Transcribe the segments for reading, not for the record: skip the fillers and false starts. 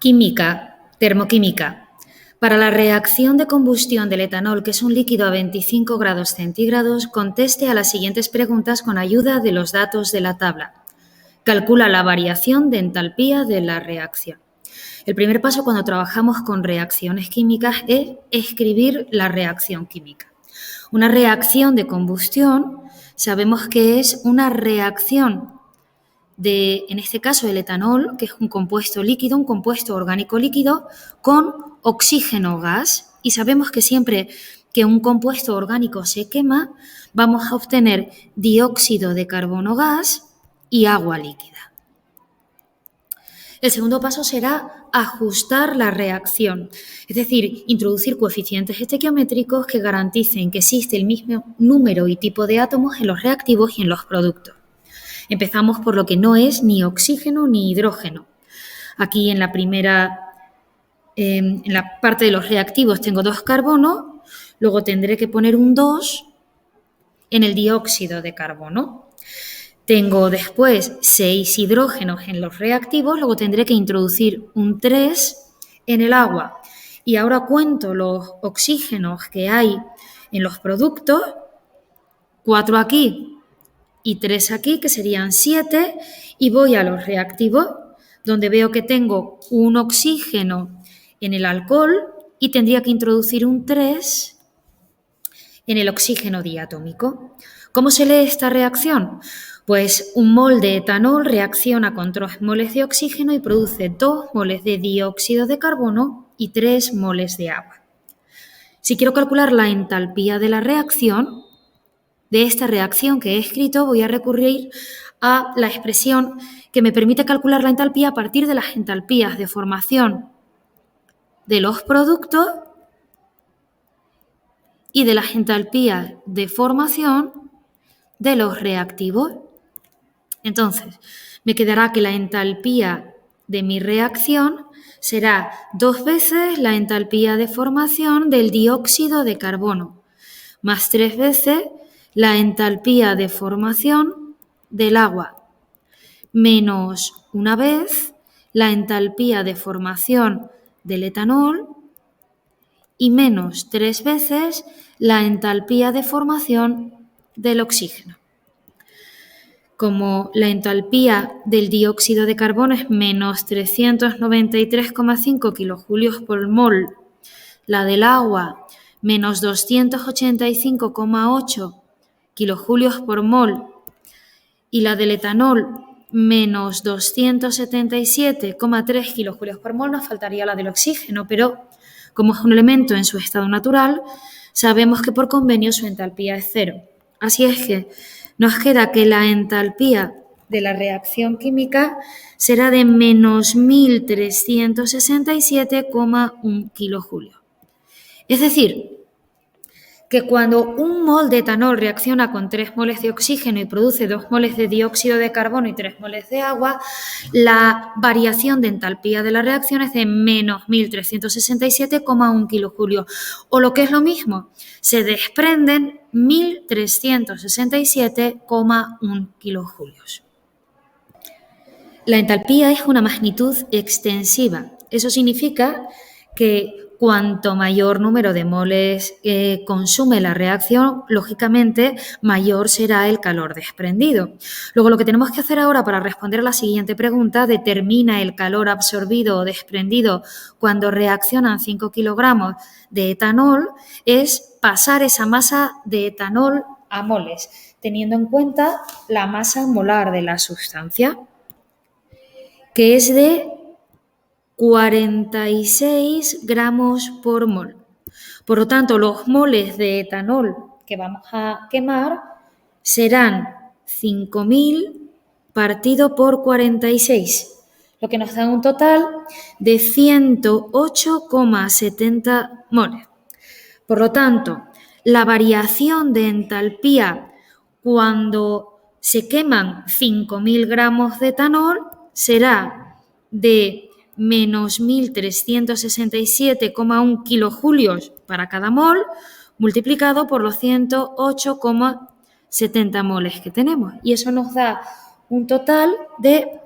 Química, termoquímica. Para la reacción de combustión del etanol, que es un líquido a 25 grados centígrados, conteste a las siguientes preguntas con ayuda de los datos de la tabla. Calcula la variación de entalpía de la reacción. El primer paso cuando trabajamos con reacciones químicas es escribir la reacción química. Una reacción de combustión sabemos que es una reacción de, en este caso, el etanol, que es un compuesto líquido, un compuesto orgánico líquido, con oxígeno gas. Y sabemos que siempre que un compuesto orgánico se quema, vamos a obtener dióxido de carbono gas y agua líquida. El segundo paso será ajustar la reacción, es decir, introducir coeficientes estequiométricos que garanticen que existe el mismo número y tipo de átomos en los reactivos y en los productos. Empezamos por lo que no es ni oxígeno ni hidrógeno. Aquí en la parte de los reactivos tengo 2 carbonos, luego tendré que poner un 2 en el dióxido de carbono. Tengo después 6 hidrógenos en los reactivos, luego tendré que introducir un 3 en el agua. Y ahora cuento los oxígenos que hay en los productos, 4 aquí y 3 aquí, que serían 7, y voy a los reactivos, donde veo que tengo un oxígeno en el alcohol y tendría que introducir un 3 en el oxígeno diatómico. ¿Cómo se lee esta reacción? Pues un mol de etanol reacciona con 3 moles de oxígeno y produce 2 moles de dióxido de carbono y 3 moles de agua. Si quiero calcular la entalpía de la reacción, de esta reacción que he escrito, voy a recurrir a la expresión que me permite calcular la entalpía a partir de las entalpías de formación de los productos y de las entalpías de formación de los reactivos. Entonces, me quedará que la entalpía de mi reacción será 2 veces la entalpía de formación del dióxido de carbono, más 3 veces la entalpía de formación del agua, menos 1 vez la entalpía de formación del etanol y menos 3 veces la entalpía de formación del oxígeno. Como la entalpía del dióxido de carbono es menos 393,5 kilojulios por mol, la del agua menos 285,8 kilojulios por mol y la del etanol menos 277,3 kilojulios por mol, nos faltaría la del oxígeno, pero como es un elemento en su estado natural, sabemos que por convenio su entalpía es 0. Así es que nos queda que la entalpía de la reacción química será de menos 1367,1 kilojulios. Es decir, que cuando un mol de etanol reacciona con 3 moles de oxígeno y produce 2 moles de dióxido de carbono y 3 moles de agua, la variación de entalpía de la reacción es de menos 1367,1 kilojulios. O lo que es lo mismo, se desprenden 1367,1 kilojulios. La entalpía es una magnitud extensiva. Eso significa que cuanto mayor número de moles consume la reacción, lógicamente mayor será el calor desprendido. Luego lo que tenemos que hacer ahora para responder a la siguiente pregunta, determina el calor absorbido o desprendido cuando reaccionan 5 kilogramos de etanol, es pasar esa masa de etanol a moles, teniendo en cuenta la masa molar de la sustancia, que es de 46 gramos por mol. Por lo tanto, los moles de etanol que vamos a quemar serán 5.000 partido por 46, lo que nos da un total de 108,70 moles. Por lo tanto, la variación de entalpía cuando se queman 5.000 gramos de etanol será de menos 1367,1 kilojulios para cada mol, multiplicado por los 108,70 moles que tenemos. Y eso nos da un total de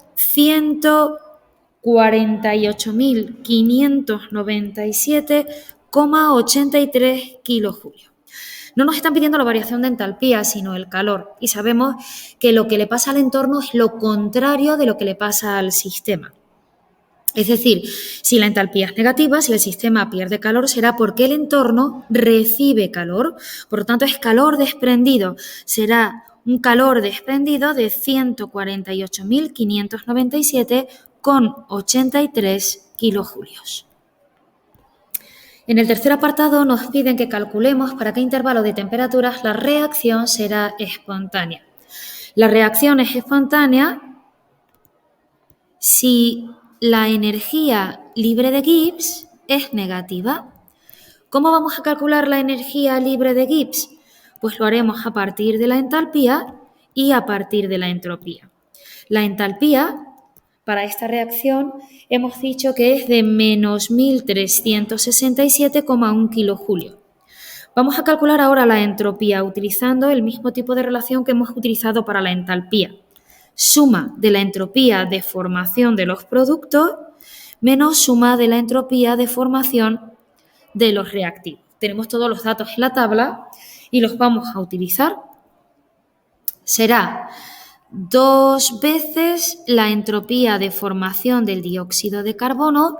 48.597,83 kilojulios. No nos están pidiendo la variación de entalpía, sino el calor. Y sabemos que lo que le pasa al entorno es lo contrario de lo que le pasa al sistema. Es decir, si la entalpía es negativa, si el sistema pierde calor, será porque el entorno recibe calor. Por lo tanto, es calor desprendido. Será un calor desprendido de 148.597,83 kilojulios. En el tercer apartado nos piden que calculemos para qué intervalo de temperaturas la reacción será espontánea. La reacción es espontánea si la energía libre de Gibbs es negativa. ¿Cómo vamos a calcular la energía libre de Gibbs? Pues lo haremos a partir de la entalpía y a partir de la entropía. La entalpía para esta reacción hemos dicho que es de menos 1.367,1 kilojulios. Vamos a calcular ahora la entropía utilizando el mismo tipo de relación que hemos utilizado para la entalpía. Suma de la entropía de formación de los productos menos suma de la entropía de formación de los reactivos. Tenemos todos los datos en la tabla y los vamos a utilizar. Será 2 veces la entropía de formación del dióxido de carbono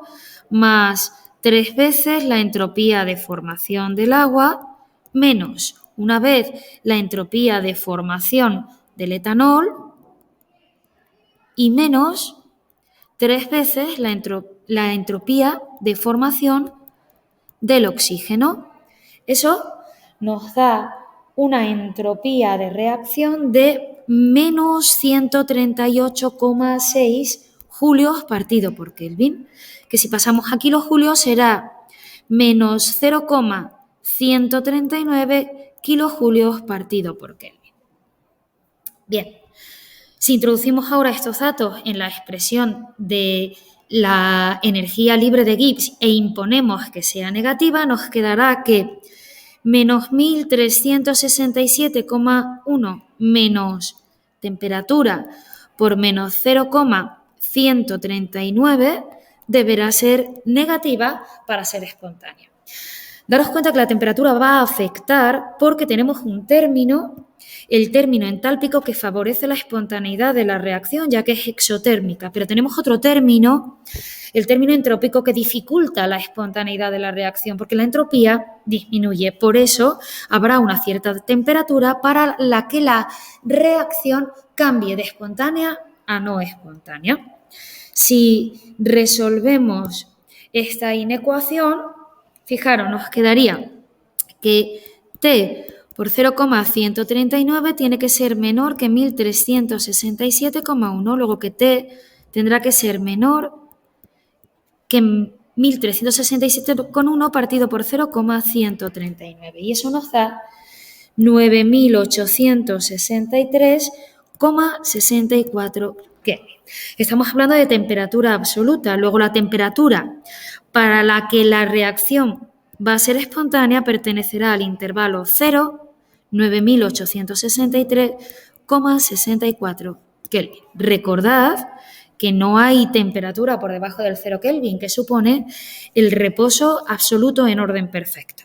más 3 veces la entropía de formación del agua menos una vez la entropía de formación del etanol y menos 3 veces la entropía de formación del oxígeno. Eso nos da una entropía de reacción de menos 138,6 julios partido por Kelvin, que si pasamos a kilojulios será menos 0,139 kilojulios partido por Kelvin. Bien, si introducimos ahora estos datos en la expresión de la energía libre de Gibbs e imponemos que sea negativa, nos quedará que menos 1.367,1 menos temperatura por menos 0,139 deberá ser negativa para ser espontánea. Daros cuenta que la temperatura va a afectar porque tenemos un término, el término entálpico, que favorece la espontaneidad de la reacción, ya que es exotérmica, pero tenemos otro término, el término entrópico, que dificulta la espontaneidad de la reacción porque la entropía disminuye. Por eso habrá una cierta temperatura para la que la reacción cambie de espontánea a no espontánea. Si resolvemos esta inecuación, fijaros, nos quedaría que T por 0,139 tiene que ser menor que 1.367,1, luego que T tendrá que ser menor que 1.367,1 partido por 0,139 y eso nos da 9.863,64 Kelvin. Estamos hablando de temperatura absoluta. Luego la temperatura para la que la reacción va a ser espontánea pertenecerá al intervalo 0, 9.863,64 Kelvin. Recordad que no hay temperatura por debajo del 0 Kelvin, que supone el reposo absoluto en orden perfecto.